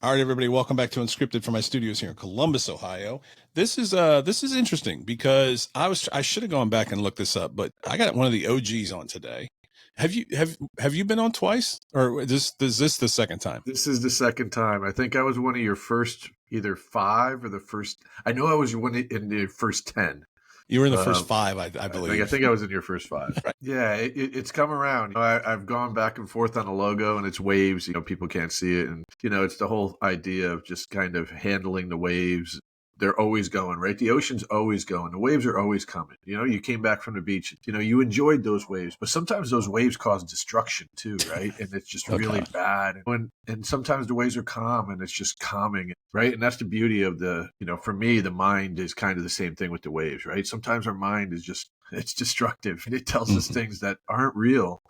All right, everybody, welcome back to Unscripted from my studios here in Columbus, Ohio. This is interesting because I should have gone back and looked this up, but I got one of the OGs on today. Have you been on twice, or is this the second time? This is the second time. I think I was one of your first, either 5 or the first. I know I was one in the first 10. You were in the first 5, I believe. I think I was in your first 5. Right. Yeah, it's come around. I've gone back and forth on the logo, and it's waves. People can't see it, and it's the whole idea of just kind of handling the waves. They're always going, right? The ocean's always going. The waves are always coming. You came back from the beach. You enjoyed those waves, but sometimes those waves cause destruction too, right? And it's just really bad. And sometimes the waves are calm, and it's just calming, right? And that's the beauty of for me, the mind is kind of the same thing with the waves, right? Sometimes our mind is it's destructive, and it tells us things that aren't real.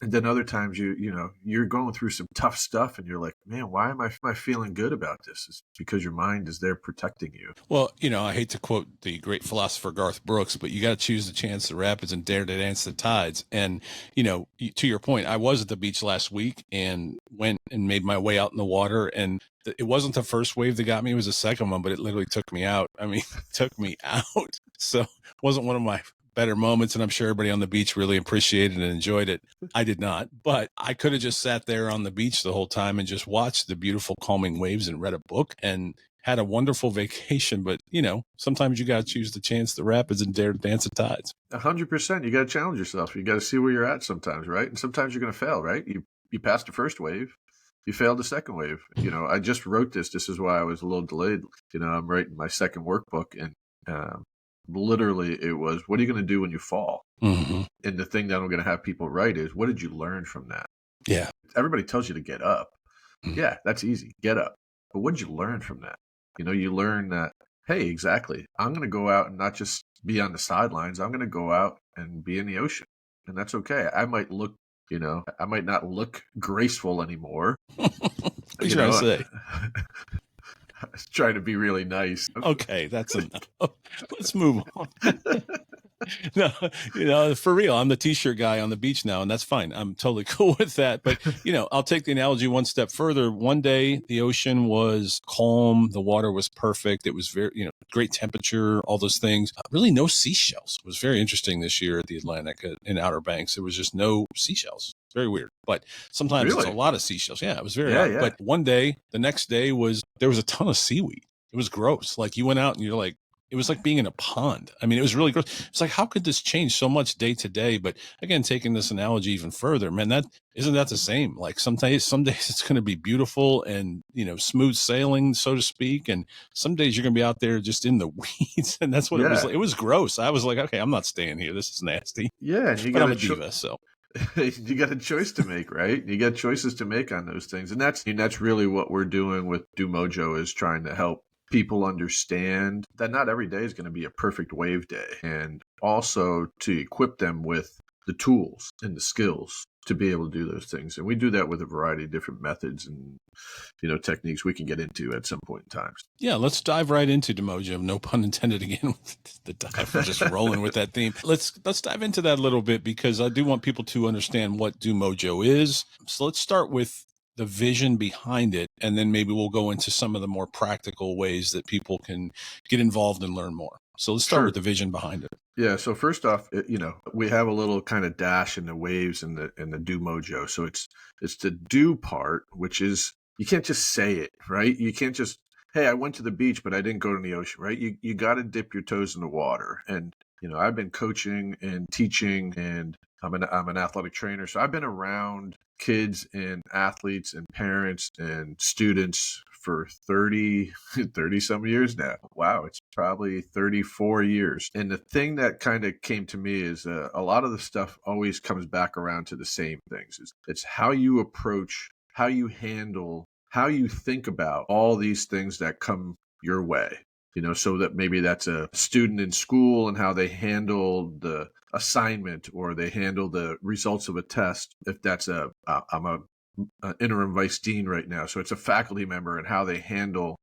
And then other times you're going through some tough stuff, and you're like, man, why am I feeling good about this? It's because your mind is there protecting you. Well, I hate to quote the great philosopher Garth Brooks, but you got to choose to chance the rapids and dare to dance the tides. And, to your point, I was at the beach last week and went and made my way out in the water, and it wasn't the first wave that got me. It was the second one, but it literally took me out. I mean, took me out. So it wasn't one of my better moments, and I'm sure everybody on the beach really appreciated and enjoyed it. I did not, but I could have just sat there on the beach the whole time and just watched the beautiful calming waves and read a book and had a wonderful vacation. But sometimes you got to choose to chance the rapids and dare to dance the tides. 100%. You got to challenge yourself. You got to see where you're at sometimes, right? And sometimes you're going to fail, right? You passed the first wave, you failed the second wave. I just wrote this. This is why I was a little delayed. I'm writing my second workbook, and literally it was, what are you going to do when you fall? Mm-hmm. And the thing that I'm going to have people write is, what did you learn from that? Yeah. Everybody tells you to get up. Mm-hmm. Yeah, that's easy. Get up. But what did you learn from that? You learn that, hey, exactly, I'm going to go out and not just be on the sidelines. I'm going to go out and be in the ocean. And that's okay. I might not look graceful anymore. What are you trying to say? I was trying to be really nice. Okay, that's enough. Let's move on. No, for real, I'm the t-shirt guy on the beach now, and that's fine. I'm totally cool with that. But, I'll take the analogy one step further. One day, the ocean was calm. The water was perfect. It was very, great temperature, all those things. Really no seashells. It was very interesting this year at the Atlantic in Outer Banks. There was just no seashells. Very weird. But sometimes it's a lot of seashells. Yeah, it was very odd. Yeah. But one day, the next day there was a ton of seaweed. It was gross. Like you went out and you're like, it was like being in a pond. I mean, it was really gross. It's like, how could this change so much day to day? But again, taking this analogy even further, man, isn't that the same? Like some days it's going to be beautiful and, smooth sailing, so to speak. And some days you're going to be out there just in the weeds. And that's what it was like. It was gross. I was like, okay, I'm not staying here. This is nasty. Yeah. But I'm a diva, so. You got a choice to make, right? You got choices to make on those things. And that's really what we're doing with Do Mojo, is trying to help people understand that not every day is going to be a perfect wave day, and also to equip them with the tools and the skills to be able to do those things. And we do that with a variety of different methods and techniques we can get into at some point in time. Yeah, let's dive right into Do Mojo. No pun intended again with the dive. We're just rolling with that theme. Let's dive into that a little bit, because I do want people to understand what Do Mojo is. So let's start with the vision behind it, and then maybe we'll go into some of the more practical ways that people can get involved and learn more. So let's start with the vision behind it. Yeah. So first off, we have a little kind of dash in the waves and the Do Mojo. So it's the do part, which is, you can't just say it, right? You can't just, hey, I went to the beach, but I didn't go to the ocean, right? You got to dip your toes in the water. And, I've been coaching and teaching, and I'm an athletic trainer. So I've been around kids and athletes and parents and students for 30 some years now. Wow, it's probably 34 years. And the thing that kind of came to me is a lot of the stuff always comes back around to the same things. It's how you approach, how you handle, how you think about all these things that come your way. So that maybe that's a student in school and how they handle the assignment, or they handle the results of a test. If that's I'm an interim vice dean right now, so it's a faculty member and how they handle,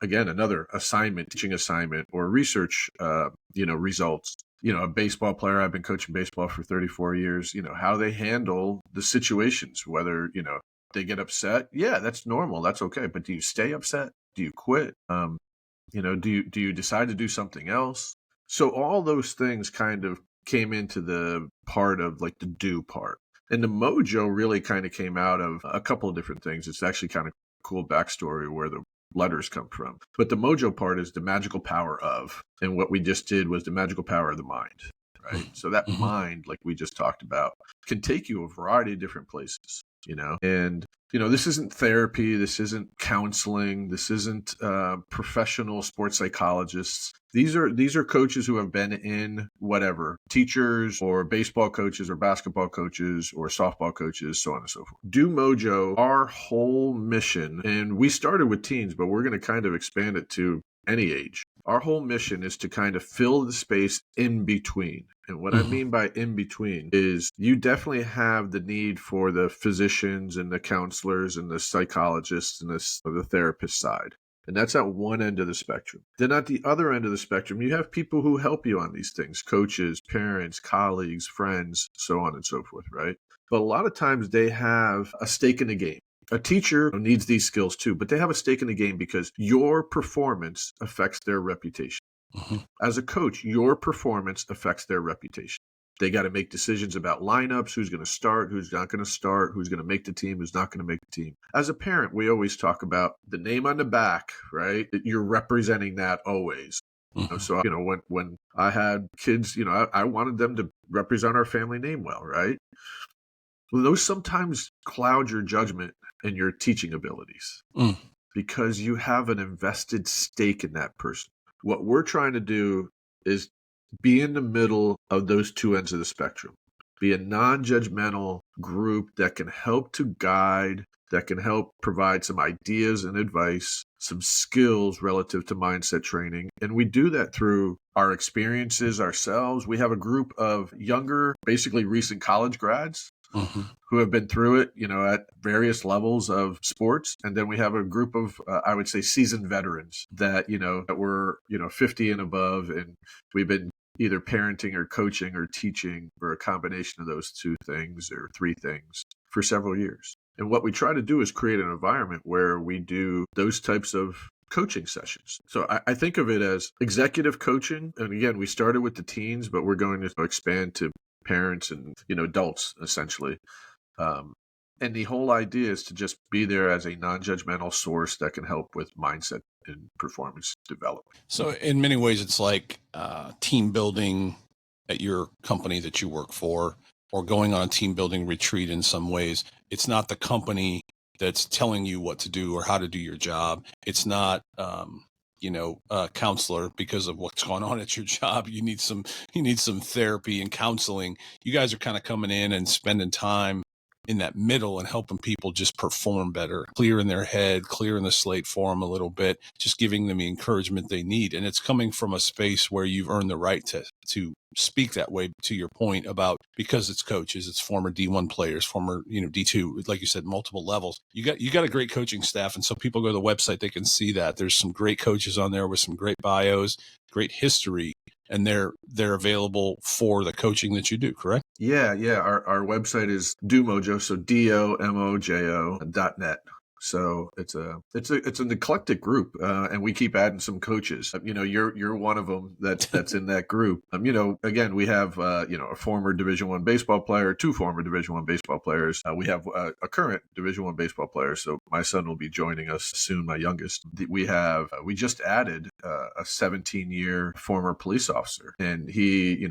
again, another assignment, teaching assignment, or research, results. A baseball player, I've been coaching baseball for 34 years, how they handle the situations, whether, They get upset. Yeah, that's normal. That's okay. But do you stay upset? Do you quit? Do you decide to do something else? So all those things kind of came into the part of like the do part. And the Mojo really kind of came out of a couple of different things. It's actually kind of cool backstory where the letters come from. But the Mojo part is the magical power of, and what we just did was the magical power of the mind, right? So that mind, like we just talked about, can take you a variety of different places, and this isn't therapy, this isn't counseling, this isn't professional sports psychologists. These are coaches who have been in whatever, teachers or baseball coaches or basketball coaches or softball coaches, so on and so forth. Do Mojo, our whole mission, and we started with teens, but we're going to kind of expand it to any age. Our whole mission is to kind of fill the space in between. And what I mean by in between is you definitely have the need for the physicians and the counselors and the psychologists and the therapist side. And that's at one end of the spectrum. Then at the other end of the spectrum, you have people who help you on these things, coaches, parents, colleagues, friends, so on and so forth, right? But a lot of times they have a stake in the game. A teacher needs these skills too, but they have a stake in the game because your performance affects their reputation. As a coach, your performance affects their reputation. They got to make decisions about lineups, who's going to start, who's not going to start, who's going to make the team, who's not going to make the team. As a parent, we always talk about the name on the back, right? You're representing that always. So, when I had kids, I wanted them to represent our family name well, right? Well, those sometimes cloud your judgment and your teaching abilities because you have an invested stake in that person. What we're trying to do is be in the middle of those two ends of the spectrum. Be a non-judgmental group that can help to guide, that can help provide some ideas and advice, some skills relative to mindset training. And we do that through our experiences ourselves. We have a group of younger, basically recent college grads who have been through it, at various levels of sports. And then we have a group of, I would say, seasoned veterans that, that were, 50 and above. And we've been either parenting or coaching or teaching, or a combination of those two things or three things for several years. And what we try to do is create an environment where we do those types of coaching sessions. So I think of it as executive coaching. And again, we started with the teens, but we're going to expand to parents and, adults, essentially. And the whole idea is to just be there as a non-judgmental source that can help with mindset and performance development. So in many ways, it's like team building at your company that you work for, or going on a team building retreat in some ways. It's not the company that's telling you what to do or how to do your job. It's not, a counselor because of what's going on at your job. You need some therapy and counseling. You guys are kind of coming in and spending time in that middle and helping people just perform better, clear in their head, clear in the slate for them a little bit, just giving them the encouragement they need. And it's coming from a space where you've earned the right to speak that way, to your point about, because it's coaches, it's former D1 players, former, D2, like you said, multiple levels. You got a great coaching staff. And so people go to the website, they can see that there's some great coaches on there with some great bios, great history, and they're available for the coaching that you do, correct? Yeah. Our website is DoMojo, so DOMOJO.net. So it's an eclectic group, and we keep adding some coaches. You're one of them that's in that group. Again, we have a former Division I baseball player, two former Division I baseball players. We have a current Division I baseball player. So my son will be joining us soon, my youngest. We just added a 17-year former police officer, and he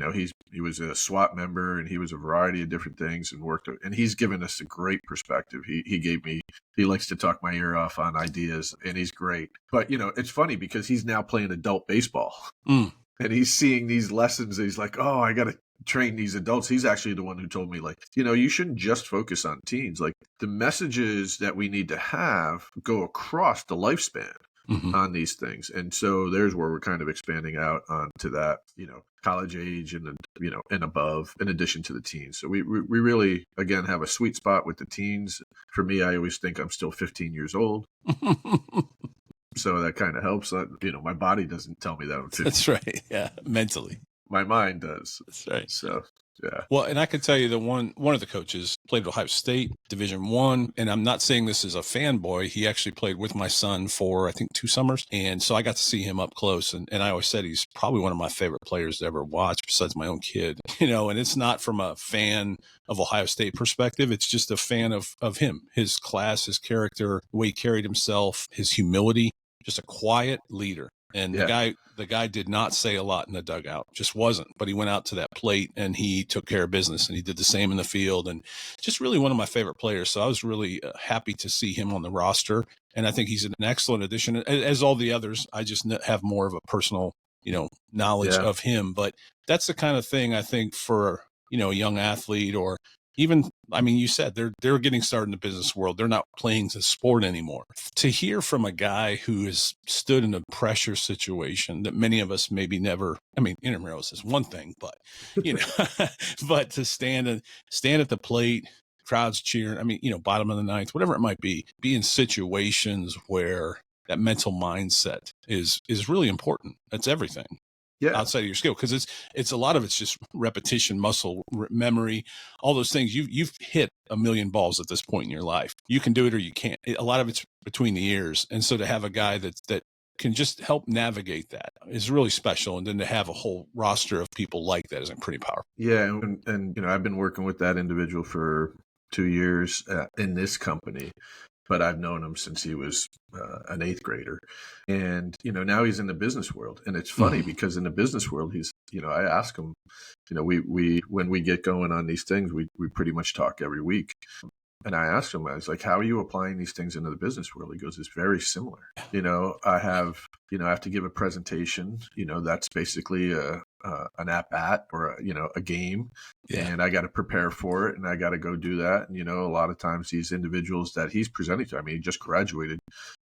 was a SWAT member, and he was a variety of different things and worked. And he's given us a great perspective. He likes to talk my ear off on ideas, and he's great. But, it's funny because he's now playing adult baseball and he's seeing these lessons. And he's like, oh, I got to train these adults. He's actually the one who told me, like, you shouldn't just focus on teens. Like, the messages that we need to have go across the lifespan on these things. And so there's where we're kind of expanding out onto that, college age and, and above, in addition to the teens. So we really, again, have a sweet spot with the teens. For me, I always think I'm still 15 years old. So that kind of helps. My body doesn't tell me that I'm 15. That's right. Yeah. Mentally. My mind does. That's right. So Yeah. Well, and I can tell you that one of the coaches played at Ohio State, Division I, and I'm not saying this as a fanboy. He actually played with my son for, I think, 2 summers. And so I got to see him up close. And I always said he's probably one of my favorite players to ever watch besides my own kid, and it's not from a fan of Ohio State perspective. It's just a fan of him, his class, his character, the way he carried himself, his humility, just a quiet leader. And Yeah. the guy did not say a lot in the dugout, just wasn't. But he went out to that plate and he took care of business, and he did the same in the field, and just really one of my favorite players. So I was really happy to see him on the roster, and I think he's an excellent addition, as all the others. I just have more of a personal, knowledge Yeah. of him. But that's the kind of thing I think for a young athlete, or even, I mean, you said they're getting started in the business world. They're not playing the sport anymore. To hear from a guy who has stood in a pressure situation that many of us maybe never, I mean, intramurals is one thing, but, but to stand at the plate, crowds cheering, I mean, bottom of the ninth, whatever it might be in situations where that mental mindset is really important. That's everything. Yeah. Outside of your skill, because it's a lot of it's just repetition, muscle memory, all those things. You've hit a million balls at this point in your life. You can do it or you can't. A lot of it's between the ears, and so to have a guy that can just help navigate that is really special. And then to have a whole roster of people like that is pretty powerful. Yeah, and I've been working with that individual for 2 years in this company, but I've known him since he was an 8th grader. And, now he's in the business world. And it's funny because in the business world, he's, I ask him, we when we get going on these things, we pretty much talk every week. And I asked him, I was like, how are you applying these things into the business world? He goes, it's very similar. I have to give a presentation, that's basically an at-bat or a game. Yeah. And I got to prepare for it, and I got to go do that. And, a lot of times these individuals that he's presenting to, I mean, he just graduated,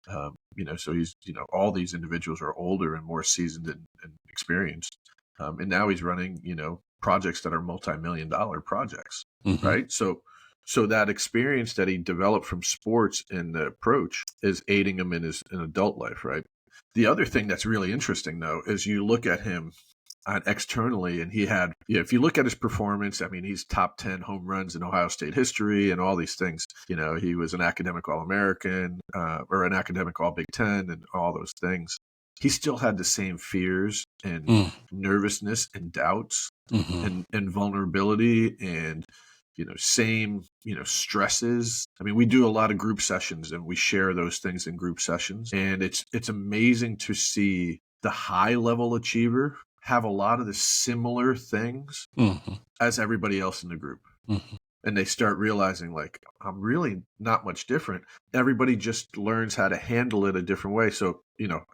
so he's, all these individuals are older and more seasoned and experienced. And now he's running, projects that are multi-million-dollar projects, right? So that experience that he developed from sports and the approach is aiding him in his adult life, right? The other thing that's really interesting, though, is you look at him externally, and he had, if you look at his performance, I mean, he's top 10 home runs in Ohio State history and all these things. He was an academic All-American or an academic All-Big Ten and all those things. He still had the same fears and nervousness and doubts and vulnerability and same, stresses. I mean, we do a lot of group sessions and we share those things in group sessions. And it's amazing to see the high level achiever have a lot of the similar things as everybody else in the group. And they start realizing, like, I'm really not much different. Everybody just learns how to handle it a different way. So,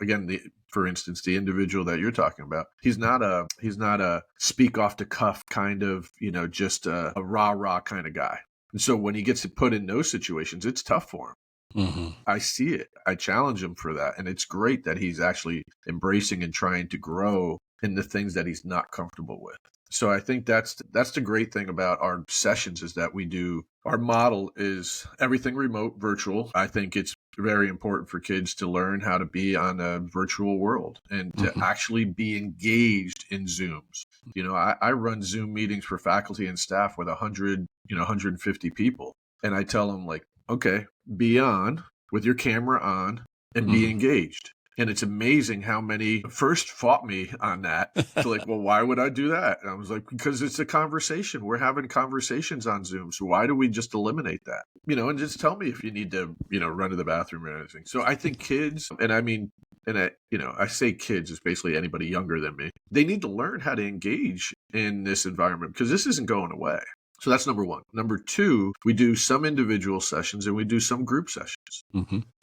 again, for instance, the individual that you're talking about, he's not a speak off the cuff kind of, just a rah-rah kind of guy. And so when he gets put in those situations, it's tough for him. I see it. I challenge him for that. And it's great that he's actually embracing and trying to grow in the things that he's not comfortable with. So I think that's the great thing about our sessions is that our model is everything remote, virtual. I think it's very important for kids to learn how to be on a virtual world and to actually be engaged in Zooms. I run Zoom meetings for faculty and staff with 100, 150 people. And I tell them, like, okay, be on with your camera on and be engaged. And it's amazing how many first fought me on that. So like, well, why would I do that? And I was like, because it's a conversation. We're having conversations on Zoom. So why do we just eliminate that? And just tell me if you need to, run to the bathroom or anything. So I think kids, and I mean, and I say kids is basically anybody younger than me. They need to learn how to engage in this environment because this isn't going away. So that's number one. Number two, we do some individual sessions and we do some group sessions.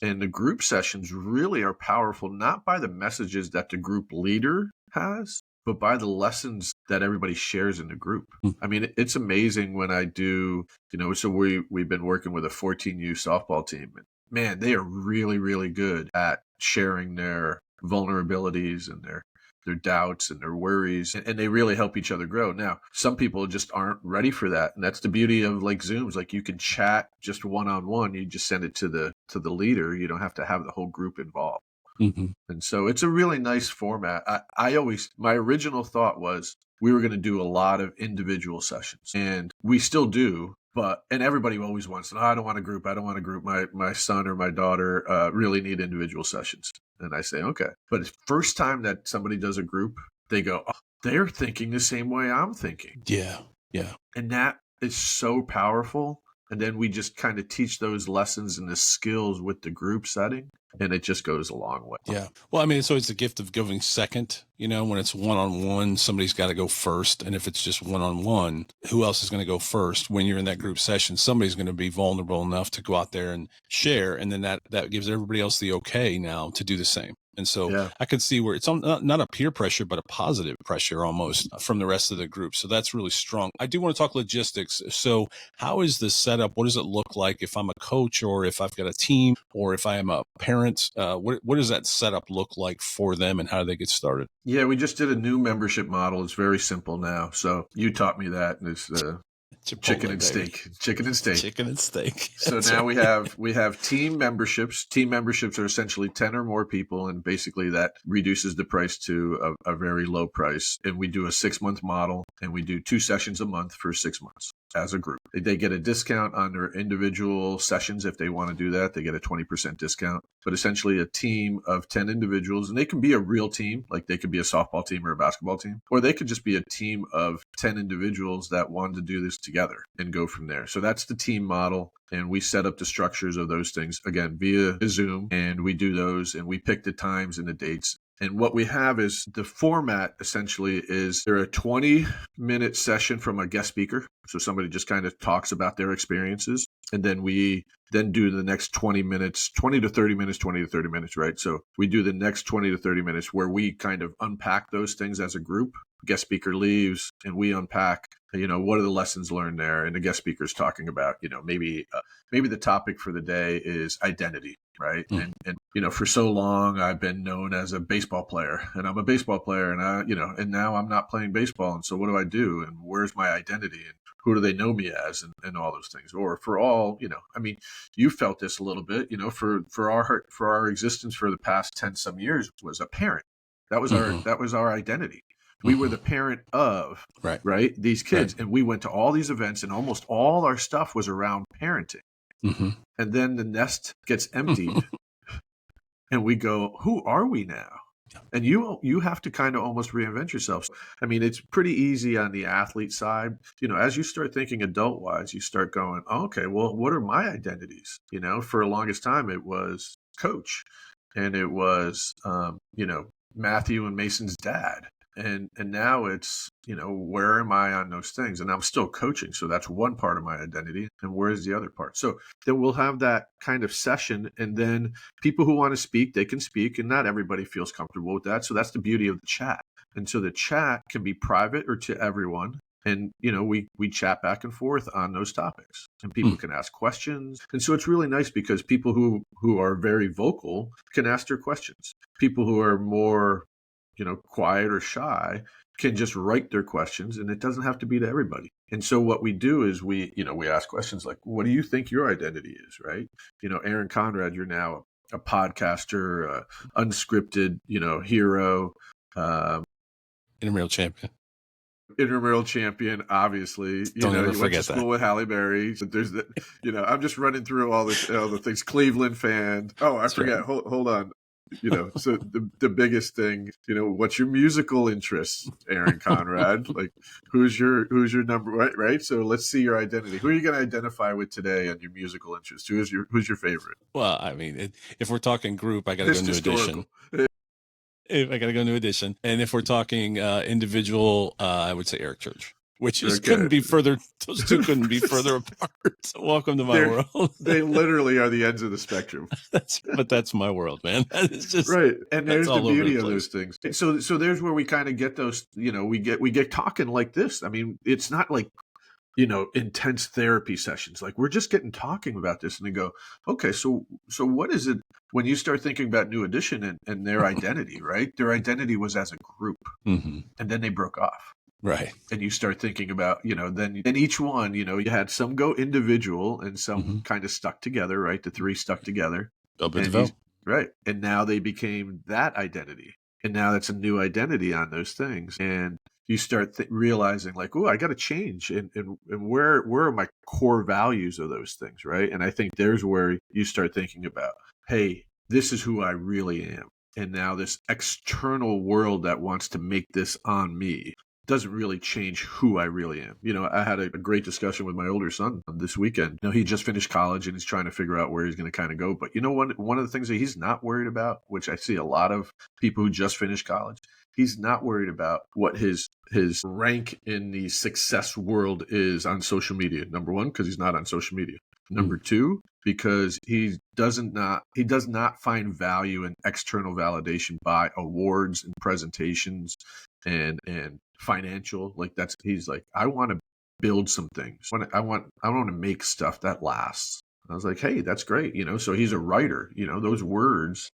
And the group sessions really are powerful, not by the messages that the group leader has, but by the lessons that everybody shares in the group. I mean, it's amazing when I do, so we've been working with a 14U softball team. And man, they are really, really good at sharing their vulnerabilities and their doubts and their worries, and they really help each other grow. Now, some people just aren't ready for that. And that's the beauty of like Zooms. Like you can chat just one-on-one. You just send it to the leader. You don't have to have the whole group involved. Mm-hmm. And so it's a really nice format. My original thought was we were going to do a lot of individual sessions, and we still do. And everybody always wants, oh, I don't want a group. I don't want a group. My son or my daughter really need individual sessions. And I say, okay. But the first time that somebody does a group, they go, oh, they're thinking the same way I'm thinking. Yeah. Yeah. And that is so powerful. And then we just kind of teach those lessons and the skills with the group setting. And it just goes a long way. Yeah. Well, I mean, it's always the gift of giving second, when it's one-on-one, somebody's got to go first. And if it's just one-on-one, who else is going to go first? When you're in that group session, somebody's going to be vulnerable enough to go out there and share. And then that gives everybody else the okay now to do the same. And so I could see where it's not a peer pressure, but a positive pressure almost from the rest of the group. So that's really strong. I do want to talk logistics. So how is the setup? What does it look like if I'm a coach or if I've got a team or if I am a parent? What does that setup look like for them and how do they get started? Yeah, we just did a new membership model. It's very simple now. So you taught me that. And it's chicken and steak. So now we have team memberships. Team memberships are essentially 10 or more people, and basically that reduces the price to a very low price. And we do a 6-month model, and we do 2 sessions a month for 6 months as a group. They get a discount on their individual sessions if they want to do that. They get a 20% discount. But essentially a team of 10 individuals, and they can be a real team, like they could be a softball team or a basketball team, or they could just be a team of 10 individuals that wanted to do this together and go from there. So that's the team model. And we set up the structures of those things, again, via Zoom, and we do those, and we pick the times and the dates. And what we have is the format essentially is there a 20-minute session from a guest speaker. So somebody just kind of talks about their experiences. And then we then do the next 20 to 30 minutes, right? So we do the next 20 to 30 minutes where we kind of unpack those things as a group. Guest speaker leaves and we unpack, what are the lessons learned there? And the guest speaker is talking about, maybe the topic for the day is identity, right? Mm. And for so long I've been known as a baseball player, and I'm a baseball player, and and now I'm not playing baseball. And so what do I do? And where's my identity? And who do they know me as? And all those things. Or for all, you felt this a little bit, for our existence for the past 10 some years was a parent. That was our identity. We were the parent of, right, these kids. Right. And we went to all these events, and almost all our stuff was around parenting. Mm-hmm. And then the nest gets emptied and we go, who are we now? And you have to kind of almost reinvent yourself. I mean, it's pretty easy on the athlete side. As you start thinking adult-wise, you start going, oh, okay, well, what are my identities? For the longest time, it was coach. And it was, Matthew and Mason's dad. And now it's, where am I on those things? And I'm still coaching. So that's one part of my identity. And where's the other part? So then we'll have that kind of session. And then people who want to speak, they can speak. And not everybody feels comfortable with that. So that's the beauty of the chat. And so the chat can be private or to everyone. And, we chat back and forth on those topics, and people can ask questions. And so it's really nice because people who are very vocal can ask their questions. People who are more quiet or shy can just write their questions, and it doesn't have to be to everybody. And so what we do is we ask questions like, what do you think your identity is, right? Aaron Conrad, you're now a podcaster, unscripted, hero, intramural champion, obviously. You went to school with Halle Berry. So there's I'm just running through all the things. Cleveland fan. Oh, I forget. Right. Hold on. So the biggest thing, what's your musical interest, Aaron Conrad? Like, who's your number, right? So let's see your identity. Who are you going to identify with today on your musical interest? Who's your favorite? Well, I mean, if we're talking group, I got to go New Edition. And if we're talking individual, I would say Eric Church. Which is couldn't be further. Those two couldn't be further apart. So welcome to my world. They literally are the ends of the spectrum. That's my world, man. It's just right. And there's the beauty of those things. So there's where we kind of get those. We get talking like this. I mean, it's not like intense therapy sessions. Like we're just talking about this, and they go, okay, so what is it when you start thinking about New Edition and their identity? Right, their identity was as a group, and then they broke off. Right. And you start thinking about, then each one, you had some go individual and some kind of stuck together, right? The 3 stuck together. Right. And now they became that identity. And now that's a new identity on those things. And you start realizing like, oh, I got to change. And where are my core values of those things? Right. And I think there's where you start thinking about, hey, this is who I really am. And now this external world that wants to make this on me doesn't really change who I really am. I had a great discussion with my older son this weekend. He just finished college and he's trying to figure out where he's going to kind of go. But one of the things that he's not worried about, which I see a lot of people who just finished college, he's not worried about what his rank in the success world is on social media. Number one, because he's not on social media. Number two, because he does not find value in external validation by awards and presentations and financial. He's like, I want to build some things. I want to make stuff that lasts. I was like, hey, that's great. So he's a writer. Those words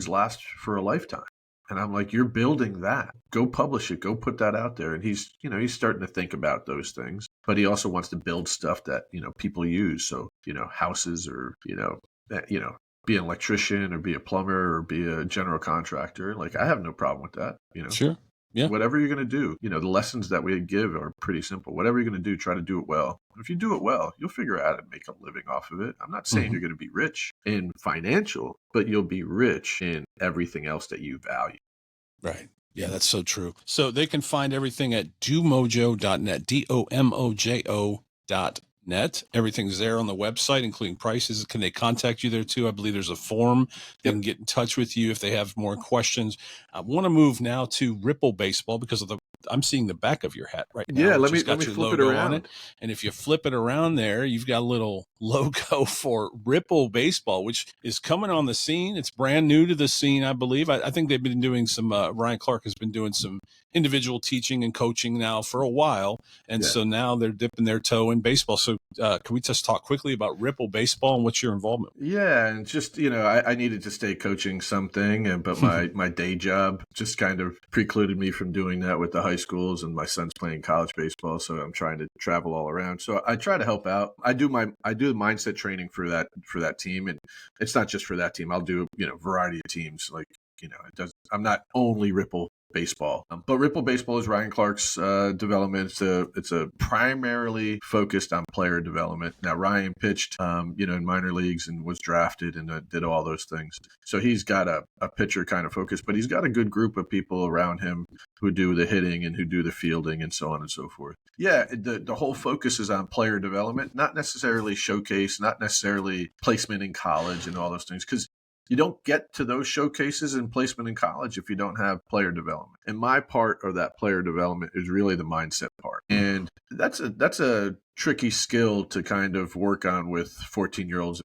last for a lifetime. And I'm like, you're building that. Go publish it. Go put that out there. And he's starting to think about those things. But he also wants to build stuff that, people use. So, houses or, be an electrician or be a plumber or be a general contractor. Like, I have no problem with that. Sure. Yeah. Whatever you're going to do, the lessons that we give are pretty simple. Whatever you're going to do, try to do it well. If you do it well, you'll figure out how to make a living off of it. I'm not saying you're going to be rich in financial, but you'll be rich in everything else that you value. Right. Yeah, that's so true. So they can find everything at domojo.net, DOMOJO.net. Everything's there on the website, including prices. Can they contact you there too? I believe there's a form. They can get in touch with you if they have more questions. I want to move now to Ripple Baseball because I'm seeing the back of your hat right now. Yeah, let me your flip it logo around. on it. And if you flip it around there, you've got a little logo for Ripple Baseball, which is coming on the scene. It's brand new to the scene, I believe. I think they've been doing some, Ryan Clark has been doing some individual teaching and coaching now for a while. And so now they're dipping their toe in baseball. So can we just talk quickly about Ripple Baseball and what's your involvement? Yeah, and just, I needed to stay coaching something, but my day job just kind of precluded me from doing that with the high schools, and my son's playing college baseball, so I'm trying to travel all around. So I try to help out. I do mindset training for that team, and it's not just for that team. I'll do, variety of teams. Like, I'm not only Ripple Baseball, but Ripple Baseball is Ryan Clark's development. It's a primarily focused on player development. Now Ryan pitched, in minor leagues and was drafted and did all those things. So he's got a pitcher kind of focus, but he's got a good group of people around him who do the hitting and who do the fielding and so on and so forth. Yeah, the whole focus is on player development, not necessarily showcase, not necessarily placement in college and all those things, because you don't get to those showcases and placement in college if you don't have player development. And my part of that player development is really the mindset part. And that's a tricky skill to kind of work on with 14-year-olds.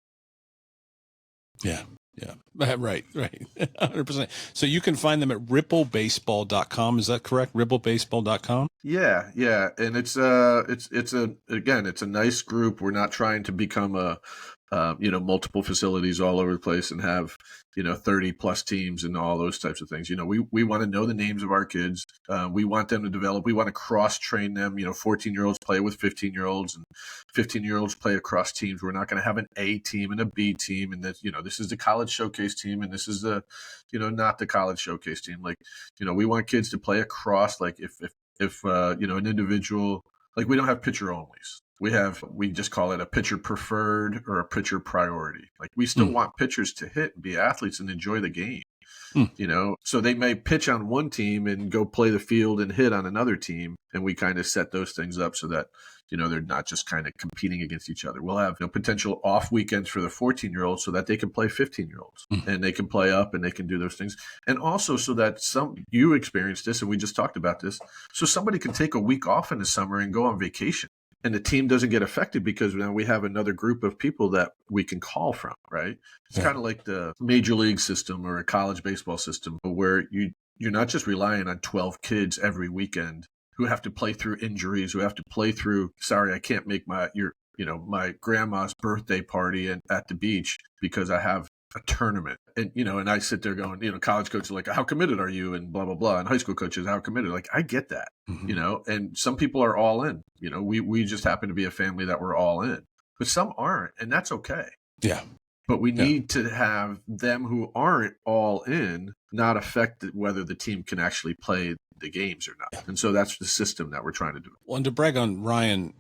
Yeah. Yeah. Right. 100%. So you can find them at ripplebaseball.com. Is that correct? Ripplebaseball.com? Yeah. And it's a nice group. We're not trying to become multiple facilities all over the place and have, 30 plus teams and all those types of things. We want to know the names of our kids. We want them to develop. We want to cross train them. 14-year-olds play with 15-year-olds and 15-year-olds play across teams. We're not going to have an A team and a B team. And that, this is the college showcase team. And this is the, not the college showcase team. Like, we want kids to play across. Like if an individual, like we don't have pitcher onlys. We just call it a pitcher preferred or a pitcher priority. Like we still want pitchers to hit and be athletes and enjoy the game. So they may pitch on one team and go play the field and hit on another team. And we kind of set those things up so that, they're not just kind of competing against each other. We'll have potential off weekends for the 14-year-olds so that they can play 15-year-olds and they can play up and they can do those things. And also so that you experienced this, and we just talked about this, so somebody can take a week off in the summer and go on vacation. And the team doesn't get affected because now we have another group of people that we can call from, right? It's kind of like the major league system or a college baseball system where you're not just relying on 12 kids every weekend who have to play through injuries, who have to play through, sorry, I can't make my grandma's birthday party at the beach because I have a tournament. And I sit there going, college coaches are like, how committed are you? And blah, blah, blah. And high school coaches, how committed? Like, I get that, and some people are all in, we just happen to be a family that we're all in, but some aren't. And that's okay. Yeah. But we Yeah. need to have them who aren't all in not affect whether the team can actually play the games or not. And so that's the system that we're trying to do. Well, and to brag on Ryan,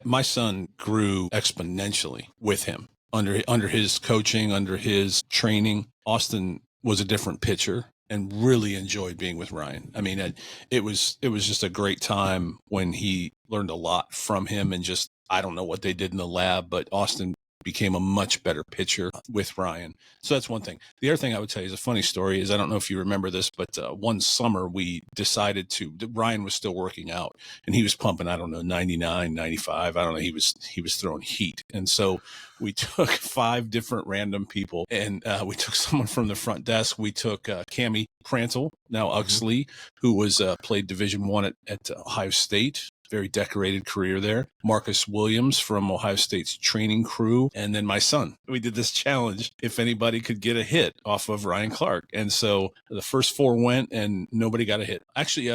my son grew exponentially with him under his coaching, under his training. Austin was a different pitcher and really enjoyed being with Ryan. I mean, it was just a great time when he learned a lot from him, and just, I don't know what they did in the lab, but Austin became a much better pitcher with Ryan. So that's one thing. The other thing I would tell you is a funny story is, I don't know if you remember this, but one summer we decided Ryan was still working out and he was pumping, I don't know, 99, 95. I don't know. He was throwing heat. And so we took 5 different random people, and we took someone from the front desk. We took Cammie Prantle, now Uxley, who was played Division I at Ohio State. Very decorated career there. Marcus Williams from Ohio State's training crew. And then my son. We did this challenge if anybody could get a hit off of Ryan Clark. And so the first 4 went and nobody got a hit. Actually,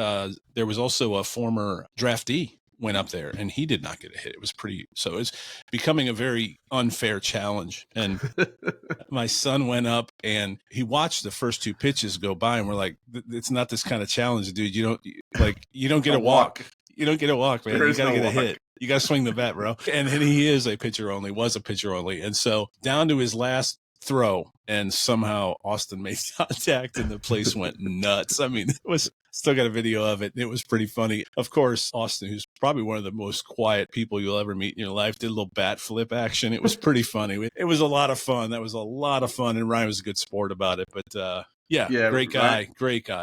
there was also a former draftee went up there and he did not get a hit. It was so it's becoming a very unfair challenge. And my son went up and he watched the first 2 pitches go by, and we're like, it's not this kind of challenge, dude. You don't get a walk. You don't get a walk, man. You got to get a hit. You got to swing the bat, bro. And then he was a pitcher only. And so down to his last throw, and somehow Austin made contact and the place went nuts. I mean, still got a video of it. It was pretty funny. Of course, Austin, who's probably one of the most quiet people you'll ever meet in your life, did a little bat flip action. It was pretty funny. It was a lot of fun. That was a lot of fun. And Ryan was a good sport about it. But, yeah, great guy.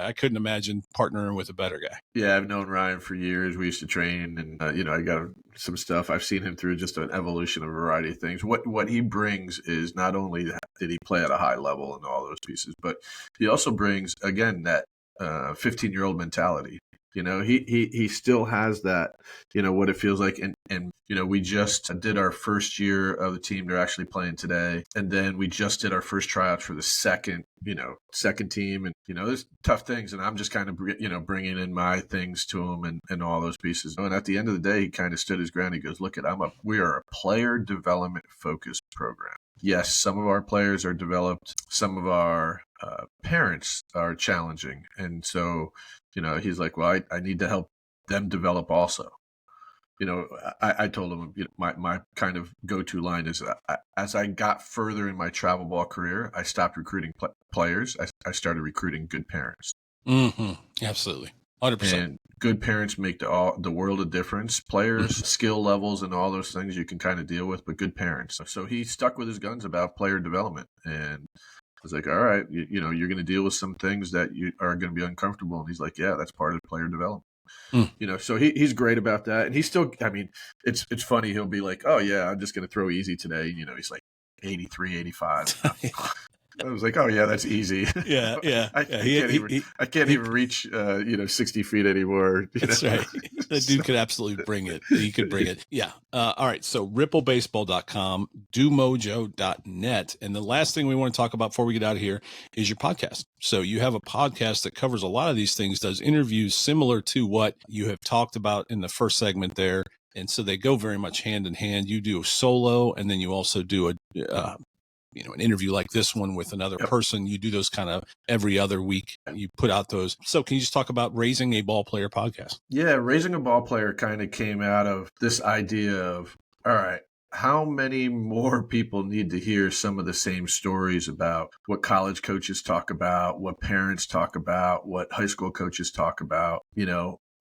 I couldn't imagine partnering with a better guy. Yeah, I've known Ryan for years. We used to train, and I got some stuff. I've seen him through just an evolution of a variety of things. What he brings is not only did he play at a high level and all those pieces, but he also brings, again, that 15-year-old mentality. He still has that, what it feels like. And we just did our first year of the team. They're actually playing today. And then we just did our first tryouts for the second team. And, there's tough things. And I'm just kind of, bringing in my things to him and all those pieces. And at the end of the day, he kind of stood his ground. He goes, look, we are a player development focused program. Yes, some of our players are developed. Some of our parents are challenging. And so, he's like, well, I need to help them develop also. I told him, my kind of go-to line is, as I got further in my travel ball career, I stopped recruiting players. I started recruiting good parents. Mm-hmm. Absolutely. 100%. And good parents make the world of difference. Players, skill levels, and all those things you can kind of deal with, but good parents. So he stuck with his guns about player development. And I was like, all right, you're going to deal with some things that you are going to be uncomfortable. And he's like, yeah, that's part of player development. So he's great about that. And he's still, I mean, it's funny. He'll be like, oh yeah, I'm just going to throw easy today. He's like 83, 85. I was like, oh yeah, that's easy. Yeah. I can't even reach 60 feet anymore. That's right. The dude could absolutely bring it. He could bring it. Yeah. All right. So ripplebaseball.com, domojo.net. And the last thing we want to talk about before we get out of here is your podcast. So you have a podcast that covers a lot of these things, does interviews similar to what you have talked about in the first segment there. And so they go very much hand in hand. You do a solo, and then you also do an interview like this one with another person. You do those kind of every other week. You put out those. So can you just talk about Raising a Ball Player podcast? Yeah, Raising a Ball Player kind of came out of this idea of, all right, how many more people need to hear some of the same stories about what college coaches talk about, what parents talk about, what high school coaches talk about,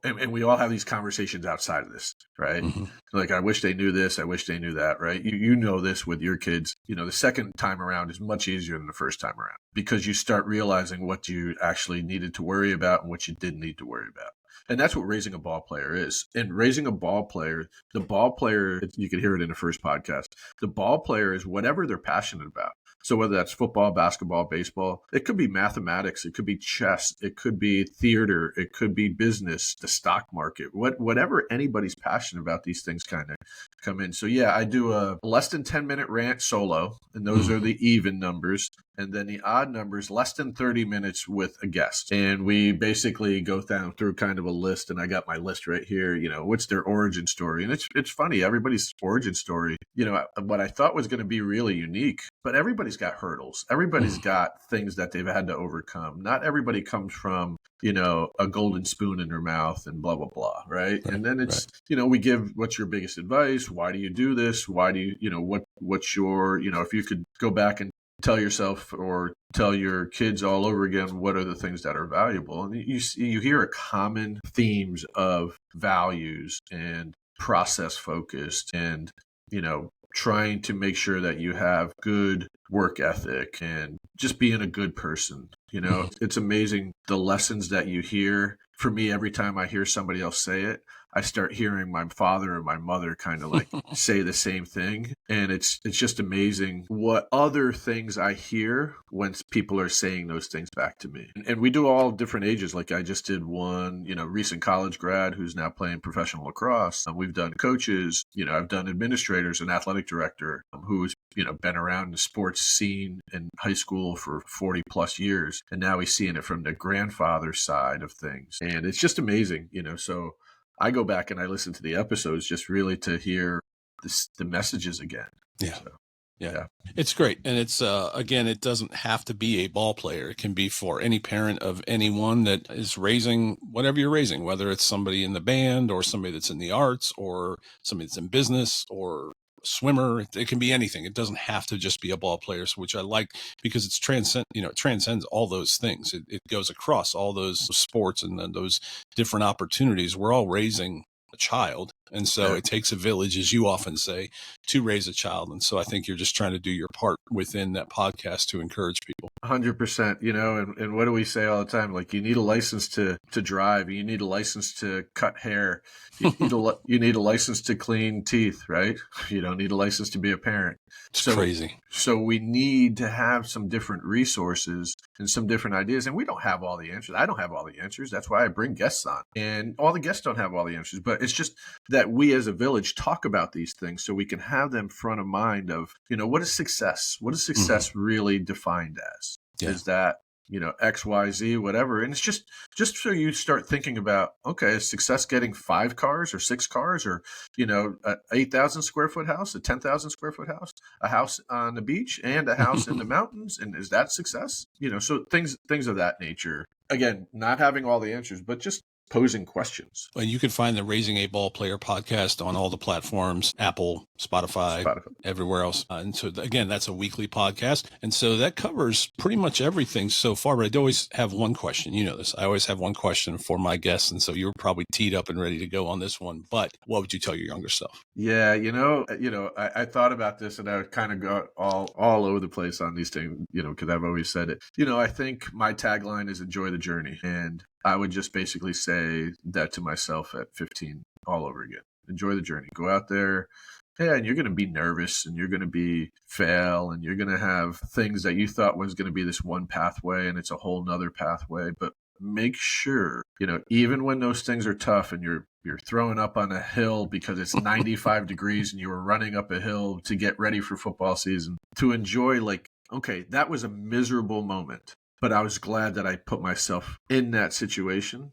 and we all have these conversations outside of this, right? Mm-hmm. Like, I wish they knew this. I wish they knew that, right? You know this with your kids. The second time around is much easier than the first time around because you start realizing what you actually needed to worry about and what you didn't need to worry about. And that's what Raising a Ball Player is. And Raising a Ball Player, the ball player, you could hear it in the first podcast, the ball player is whatever they're passionate about. So whether that's football, basketball, baseball, it could be mathematics, it could be chess, it could be theater, it could be business, the stock market, whatever anybody's passionate about, these things kind of come in. So yeah, I do a less than 10-minute rant solo, and those are the even numbers. And then the odd numbers, less than 30 minutes with a guest. And we basically go down through kind of a list, and I got my list right here, what's their origin story. And it's funny, everybody's origin story, what I thought was going to be really unique, but everybody's got hurdles. Everybody's got things that they've had to overcome. Not everybody comes from, a golden spoon in their mouth and blah, blah, blah. Right. And then it's, we give, what's your biggest advice? Why do you do this? Why do you, what's your, if you could go back and tell yourself or tell your kids all over again, what are the things that are valuable? And you hear a common themes of values and process focused and, trying to make sure that you have good work ethic and just being a good person. It's amazing the lessons that you hear. For me, every time I hear somebody else say it, I start hearing my father and my mother kind of like say the same thing. And it's just amazing what other things I hear when people are saying those things back to me. And we do all different ages. Like I just did one, recent college grad who's now playing professional lacrosse. We've done coaches, I've done administrators and athletic director who's been around the sports scene in high school for 40 plus years. And now he's seeing it from the grandfather side of things. And it's just amazing, so I go back and I listen to the episodes just really to hear the messages again. Yeah. So, yeah. It's great. And it's, again, it doesn't have to be a ball player. It can be for any parent of anyone that is raising whatever you're raising, whether it's somebody in the band or somebody that's in the arts or somebody that's in business or swimmer. It can be anything. It doesn't have to just be a ball player, which I like because it transcends all those things. It goes across all those sports and then those different opportunities. We're all raising a child. And so it takes a village, as you often say, to raise a child. And so I think you're just trying to do your part within that podcast to encourage people. 100%, and what do we say all the time? Like, you need a license to drive. You need a license to cut hair. You need a license to clean teeth, right? You don't need a license to be a parent. It's crazy. So we need to have some different resources and some different ideas. And we don't have all the answers. I don't have all the answers. That's why I bring guests on. And all the guests don't have all the answers. But it's just that we as a village talk about these things so we can have them front of mind of, what is success? What is success really defined as? Yeah. Is that, X, Y, Z, whatever. And it's just so you start thinking about, okay, is success getting 5 cars or 6 cars or, a 8,000 square foot house, a 10,000 square foot house, a house on the beach and a house in the mountains? And is that success? So things of that nature. Again, not having all the answers, but just posing questions. And you can find the Raising a Ball Player podcast on all the platforms, Apple, Spotify, everywhere else. And so again, that's a weekly podcast. And so that covers pretty much everything so far, but I always have one question. You know this. I always have one question for my guests. And so you're probably teed up and ready to go on this one, but what would you tell your younger self? Yeah. I thought about this and I kind of got all over the place on these things, because I've always said it. I think my tagline is enjoy the journey. And I would just basically say that to myself at 15 all over again. Enjoy the journey. Go out there. Yeah, and you're going to be nervous and you're going to fail and you're going to have things that you thought was going to be this one pathway and it's a whole nother pathway. But make sure, even when those things are tough and you're throwing up on a hill because it's 95 degrees and you were running up a hill to get ready for football season, to enjoy okay, that was a miserable moment. But I was glad that I put myself in that situation.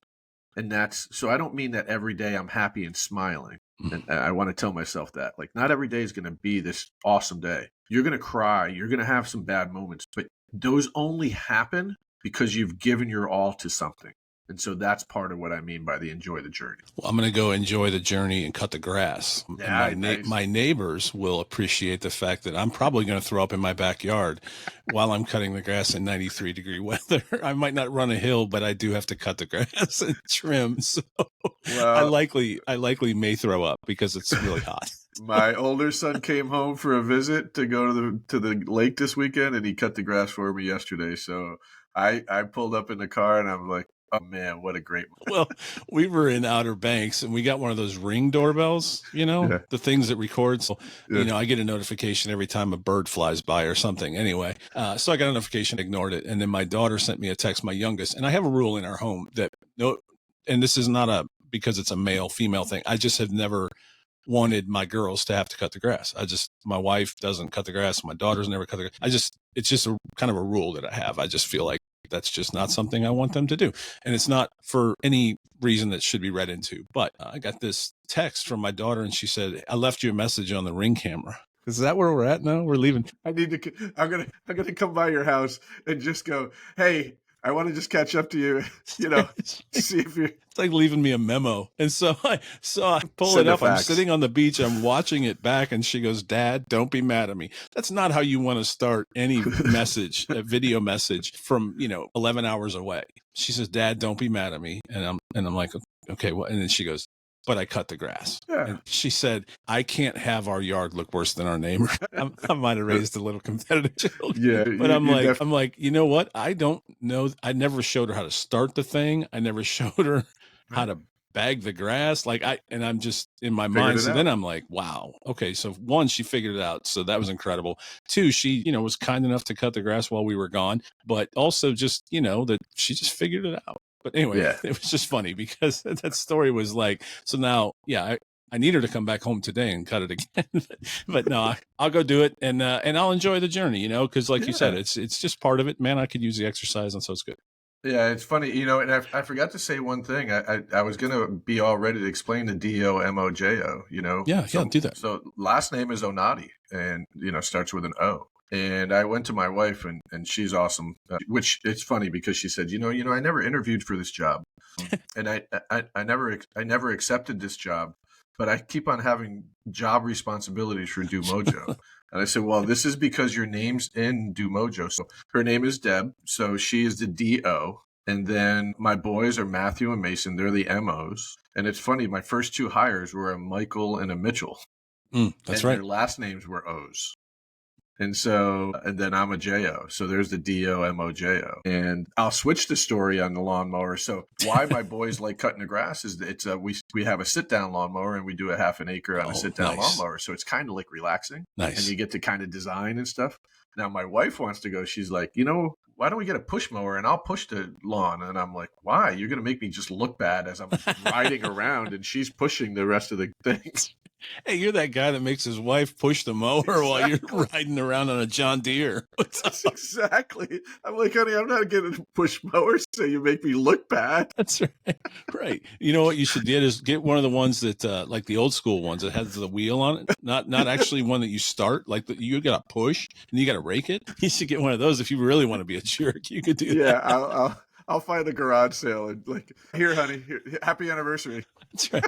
And so I don't mean that every day I'm happy and smiling. And I want to tell myself that, not every day is going to be this awesome day. You're going to cry. You're going to have some bad moments, but those only happen because you've given your all to something. And so that's part of what I mean by the enjoy the journey. Well, I'm going to go enjoy the journey and cut the grass. Yeah, and my neighbors will appreciate the fact that I'm probably going to throw up in my backyard while I'm cutting the grass in 93-degree weather. I might not run a hill, but I do have to cut the grass and trim. So I likely may throw up because it's really hot. My older son came home for a visit to go to the lake this weekend, and he cut the grass for me yesterday. So I pulled up in the car and I'm like, Oh man, what a great. Well, we were in Outer Banks and we got one of those Ring doorbells, Yeah. the things that record. So, Yeah. I get a notification every time a bird flies by or something. Anyway, so I got a notification, ignored it. And then my daughter sent me a text, my youngest. And I have a rule in our home that and this is not because it's a male female thing. I just have never wanted my girls to have to cut the grass. My wife doesn't cut the grass. My daughter's never cut the grass. It's just a kind of a rule that I have. I just feel like that's just not something I want them to do. And it's not for any reason that should be read into. But I got this text from my daughter and she said, I left you a message on the Ring camera. Is that where we're at now? We're leaving. I'm gonna come by your house and just go, hey, I want to just catch up to you, see if you're. It's like leaving me a memo. And so I pull Send it a up. I'm fax. sitting on the beach. I'm watching it back. And she goes, Dad, don't be mad at me. That's not how you want to start any message, a video message from, 11 hours away. She says, Dad, don't be mad at me. And I'm like, okay, well, and then she goes, but I cut the grass. Yeah. And she said, I can't have our yard look worse than our neighbor. I might have raised a little competitive child. Yeah. But I'm like, you know what? I don't know. I never showed her how to start the thing. I never showed her how to bag the grass. And I'm just in my mind. So then I'm like, wow. Okay. So one, she figured it out. So that was incredible. Two, she, was kind enough to cut the grass while we were gone, but also just, that she just figured it out. But anyway, It was just funny because that story was like, so now, I need her to come back home today and cut it again. But no, I'll go do it and I'll enjoy the journey, because like you said, it's just part of it, man. I could use the exercise and so it's good. Yeah, it's funny, and I forgot to say one thing. I was going to be all ready to explain the Mojo, Yeah, do that. So last name is Onate and, starts with an O. And I went to my wife and she's awesome, which it's funny because she said, I never interviewed for this job and I never accepted this job, but I keep on having job responsibilities for Do Mojo. And I said, well, this is because your name's in Do Mojo. So her name is Deb. So she is the DO. And then my boys are Matthew and Mason. They're the MOs. And it's funny, my first two hires were a Michael and a Mitchell. That's right. Their last names were O's. And then I'm a JO. So there's the DOMOJO. And I'll switch the story on the lawnmower. So why my boys like cutting the grass is that we have a sit-down lawnmower and we do a half an acre on a sit-down lawnmower. So it's kind of like relaxing. Nice. And you get to kind of design and stuff. Now my wife wants to go. She's like, why don't we get a push mower and I'll push the lawn? And I'm like, why? You're going to make me just look bad as I'm riding around and she's pushing the rest of the things. Hey, you're that guy that makes his wife push the mower while you're riding around on a John Deere. That's exactly. I'm like, honey, I'm not getting a push mower, so you make me look bad. That's right. Right. You know what you should get is get one of the ones that, like the old school ones that has the wheel on it. Not actually one that you start. Like you got to push and you got to rake it. You should get one of those if you really want to be a jerk. You could do that. Yeah, I'll find a garage sale and here, honey, happy anniversary. That's right.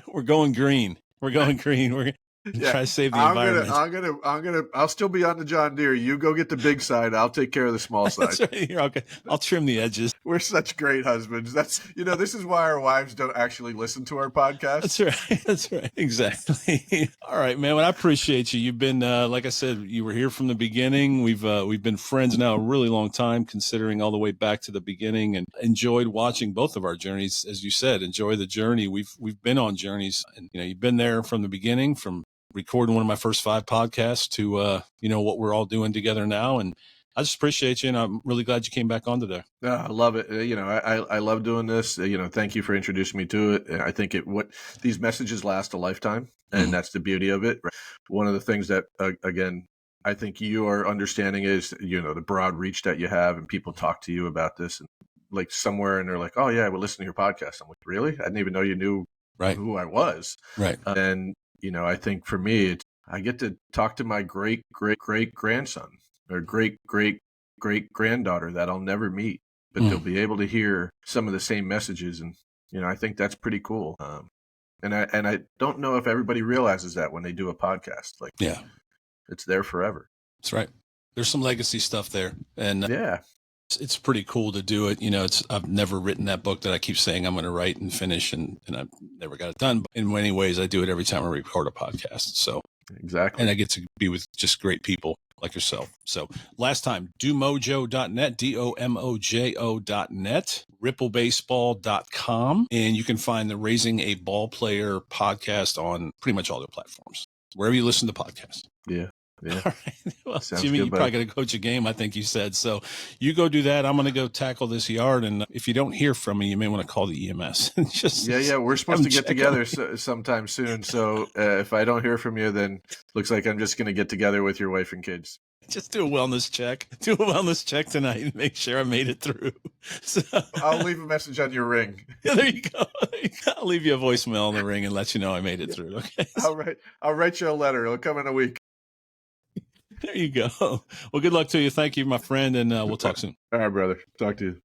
We're going green. We're going green. We're gonna try to save the environment. I'll still be on the John Deere. You go get the big side. I'll take care of the small side. That's right. Here, okay. I'll trim the edges. We're such great husbands. That's this is why our wives don't actually listen to our podcast. That's right. That's right. Exactly. All right, man. Well, I appreciate you. You've been, like I said, you were here from the beginning. We've been friends now a really long time, considering all the way back to the beginning, and enjoyed watching both of our journeys. As you said, enjoy the journey. We've been on journeys, and you've been there from the beginning, from recording one of my first 5 podcasts to what we're all doing together now. And I just appreciate you, and I'm really glad you came back on today. I love it. I love doing this. Thank you for introducing me to it. And I think these messages last a lifetime, and that's the beauty of it. One of the things that again, I think you are understanding is the broad reach that you have, and people talk to you about this, and like somewhere, and they're like, "Oh yeah, I would listen to your podcast." I'm like, "Really? I didn't even know you knew who I was." Right. And I think for me, I get to talk to my great grandson or great granddaughter that I'll never meet, but they'll be able to hear some of the same messages, and I think that's pretty cool. And I don't know if everybody realizes that when they do a podcast, it's there forever. That's right. There's some legacy stuff there, and it's pretty cool to do it. I've never written that book that I keep saying I'm going to write and finish, and I've never got it done. But in many ways, I do it every time I record a podcast. So exactly, and I get to be with just great people like yourself. So last time, domojo.net, DOMOJO.net, ripplebaseball.com, and you can find the Raising a Ball Player podcast on pretty much all their platforms, wherever you listen to podcasts. Yeah. Yeah. All right. Well, Sounds Jimmy, good, you bud. probably got to coach a game, I think you said. So you go do that. I'm going to go tackle this yard. And if you don't hear from me, you may want to call the EMS. Yeah. We're supposed to get check together sometime soon. So if I don't hear from you, then looks like I'm just going to get together with your wife and kids. Just do a wellness check. Do a wellness check tonight and make sure I made it through. So, I'll leave a message on your ring. Yeah, there you go. I'll leave you a voicemail on the ring and let you know I made it through. Okay. I'll write you a letter. It'll come in a week. There you go. Well, good luck to you. Thank you, my friend, and we'll talk soon. All right, brother. Talk to you.